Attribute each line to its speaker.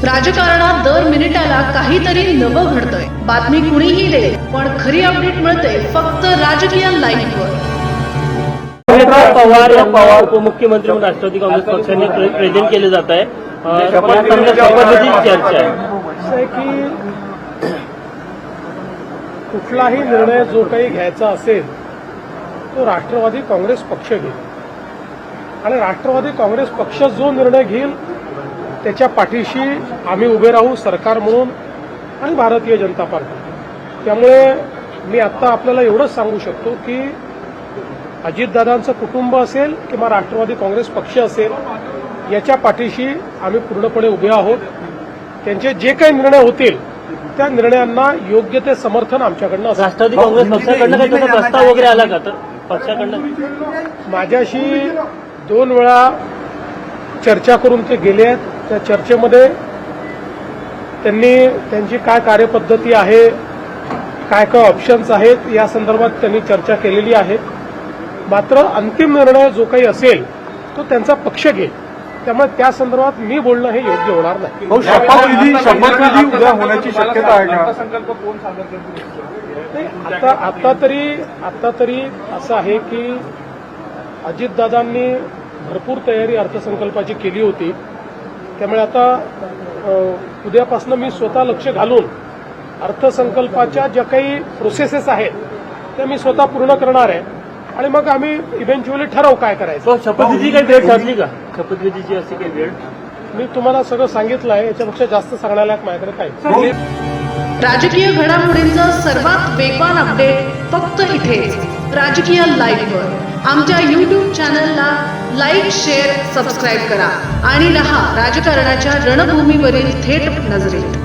Speaker 1: राजकारणात दर मिनिटाला काहीतरी नवं घडतंय। बातमी कुणीही दे, पण खरी अपडेट मिळते फक्त राजकीय लाईव्हवर।
Speaker 2: पवार उपमुख्यमंत्री म्हणून राष्ट्रवादी काँग्रेस पक्षाने प्रेझेंट केले जात आहे। शपथविधीची चर्चा
Speaker 3: आहे की कुठलाही निर्णय जो काही घ्यायचा असेल तो राष्ट्रवादी काँग्रेस पक्ष घेईल आणि राष्ट्रवादी काँग्रेस पक्ष जो निर्णय घेईल त्याच्या पाठीशी आम्ही उभे राहू, सरकार म्हणून आणि भारतीय जनता पार्टी। त्यामुळे मी आत्ता आपल्याला एवढंच सांगू शकतो की अजितदादांचं कुटुंब असेल किंवा राष्ट्रवादी काँग्रेस पक्ष असेल, याच्या पाठीशी आम्ही पूर्णपणे उभे आहोत। त्यांचे जे काही निर्णय होतील त्या निर्णयांना योग्य ते समर्थन आमच्याकडनं असेल।
Speaker 2: राष्ट्रवादी काँग्रेस पक्षाकडनं काही तसा प्रस्ताव वगैरे आला का? तर पक्षाकडनं
Speaker 3: माझ्याशी 2 वेळा चर्चा करून ते गेले आहेत। त्या चर्चेमध्ये त्यांनी त्यांची काय कार्यपद्धती आहे, काय काय ऑप्शन्स आहेत या संदर्भात त्यांनी चर्चा केलेली आहे। मात्र अंतिम निर्णय जो काही असेल तो त्यांचा पक्ष घेईल, त्यामुळे त्या संदर्भात मी बोलणं हे योग्य होणार नाही।
Speaker 4: शपथविधी उद्या होण्याची शक्यता आहे का?
Speaker 3: अर्थसंकल्प कोण सादर करतो? आता तरी असं आहे की अजितदादांनी भरपूर तयारी अर्थसंकल्पाची केली होती। त्यामुळे आता उद्यापासून मी स्वतः लक्ष घालून अर्थसंकल्पाच्या ज्या काही प्रोसेसेस आहेत त्या मी स्वतः पूर्ण करणार आहे आणि मग आम्ही इव्हेंच्युअली ठरवू काय करायचं।
Speaker 2: शपथविधीची काही वेळ ठरली का? शपथविधीची अशी काही वेळ?
Speaker 3: मी तुम्हाला सगळं सांगितलं आहे, याच्यापेक्षा जास्त सांगण्यालायक माझ्याकडे काय।
Speaker 1: राजकीय घडामोडींचा सर्वात वेगवान अपडेट फक्त इथेच राजकीय लाईव्हवर। आमच्या YouTube चॅनलला लाईक, शेअर, सबस्क्राईब करा आणि रहा राजकारणाच्या रणभूमीवरील थेट नजरेत।